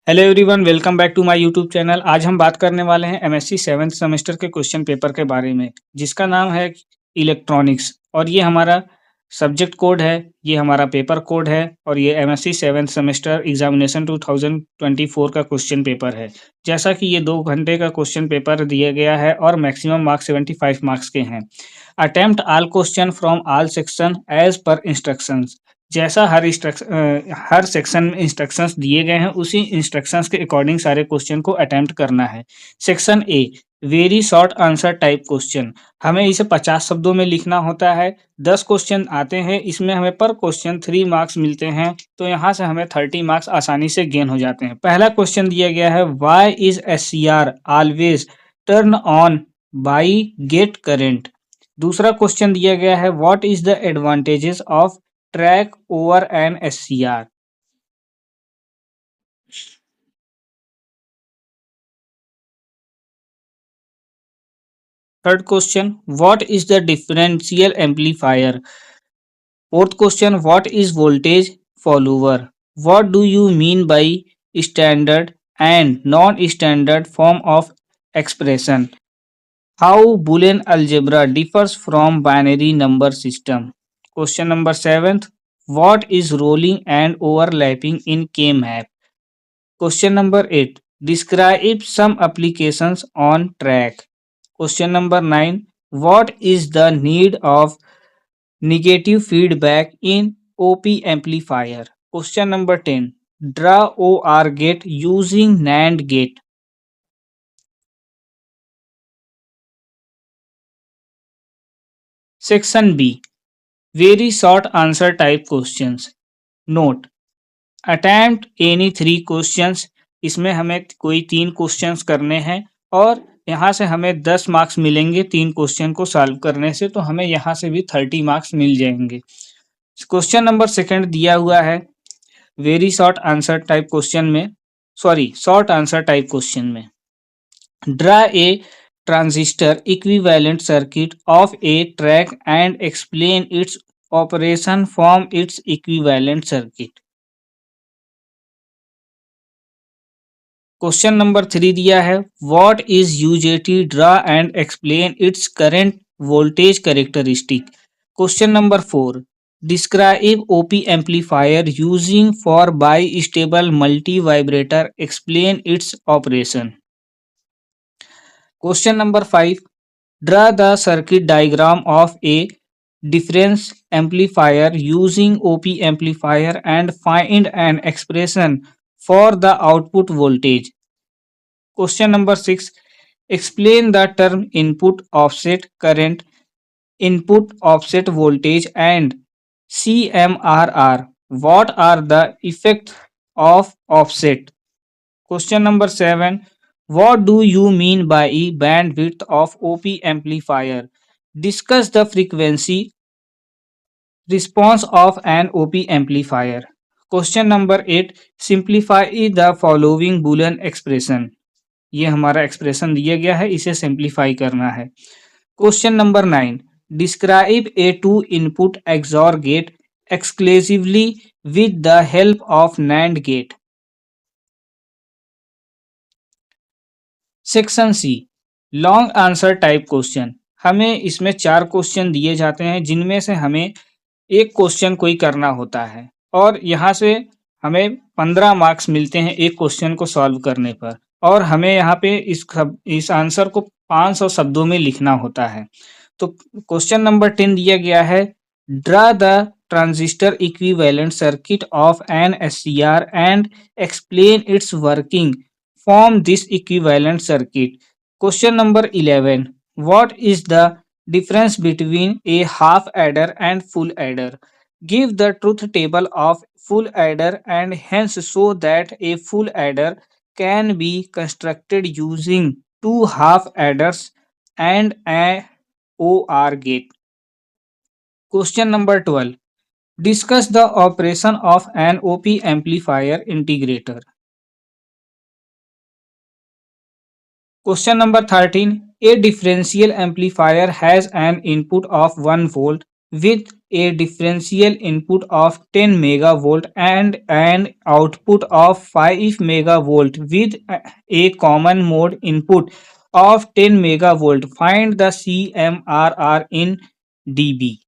Hello everyone, welcome back to my YouTube channel. आज हम बात करने वाले हैं एमएससी सेवन्थ सेमेस्टर के क्वेश्चन पेपर के बारे में, जिसका नाम है इलेक्ट्रॉनिक्स। और ये हमारा सब्जेक्ट कोड है, ये हमारा पेपर कोड है, और ये एमएससी सेवन्थ सेमेस्टर एग्जामिनेशन 2024 का क्वेश्चन पेपर है। जैसा कि ये 2 घंटे का क्वेश्चन पेपर दिया गया है और मैक्सिमम मार्क्स 75 मार्क्स के हैं। Attempt all question from all section as per instructions. जैसा हर सेक्शन में इंस्ट्रक्शंस दिए गए हैं, उसी इंस्ट्रक्शंस के अकॉर्डिंग सारे क्वेश्चन को अटेम्प्ट करना है। Section A, very short answer type question. हमें इसे 50 शब्दों में लिखना होता है। 10 क्वेश्चन आते हैं, इसमें हमें पर क्वेश्चन 3 मार्क्स मिलते हैं, तो यहाँ से हमें 30 मार्क्स आसानी से गेन हो जाते हैं। पहला क्वेश्चन दिया गया है, why is SCR always turn on by gate current. दूसरा क्वेश्चन दिया गया है, what is the advantages of TRIAC over an SCR. Third question, what is the differential amplifier. Fourth question, what is voltage follower. What do you mean by standard and non standard form of expression. How Boolean algebra differs from binary number system. Question number 7, what is rolling and overlapping in के map. Question number 8. Describe some applications on track. Question number 9. What is the need of negative feedback in OP amplifier? Question number 10. Draw OR gate using NAND gate. Section B. Very short answer type questions. Note. Attempt any 3 questions. इसमें हमें कोई 3 questions करने हैं और यहाँ से हमें 10 marks मिलेंगे 3 क्वेश्चन को सॉल्व करने से, तो हमें यहाँ से भी 30 मार्क्स मिल जाएंगे। क्वेश्चन नंबर सेकंड दिया हुआ है very short answer type question में, शॉर्ट आंसर टाइप क्वेश्चन में, draw a transistor equivalent circuit of A track and explain its operation from its equivalent circuit. Question number 3 दिया है, what is UJT, draw and explain its current voltage characteristic. Question number 4, describe OP amplifier using for by stable multi vibrator, explain its operation. Question number 5, draw the circuit diagram of A difference amplifier using OP amplifier and find an expression for the output voltage. Question number 6. Explain the term input offset current, input offset voltage and CMRR. What are the effects of offset? Question number 7. What do you mean by bandwidth of OP amplifier? Discuss the frequency response of an OP amplifier. Question number 8, simplify the following Boolean expression. ये हमारा expression दिया गया है, इसे simplify करना है। Question number 9, describe a two input XOR gate exclusively with the help of NAND gate. Section C, long answer type question. हमें इसमें 4 क्वेश्चन दिए जाते हैं, जिनमें से हमें एक क्वेश्चन कोई करना होता है और यहाँ से हमें 15 मार्क्स मिलते हैं एक क्वेश्चन को सॉल्व करने पर, और हमें यहाँ पे इस आंसर को 500 शब्दों में लिखना होता है। तो क्वेश्चन नंबर 10 दिया गया है, draw the transistor equivalent circuit of an SCR and explain its working from this equivalent circuit. Question number 11, what is the difference between a half adder and full adder. Give the truth table of full adder and hence show that a full adder can be constructed using 2 half adders and a OR gate. Question number 12. Discuss the operation of an OP amplifier integrator. Question number 13. A differential amplifier has an input of 1 volt with a differential input of 10 megavolt and an output of 5 megavolt with a common mode input of 10 megavolt. Find the CMRR in dB.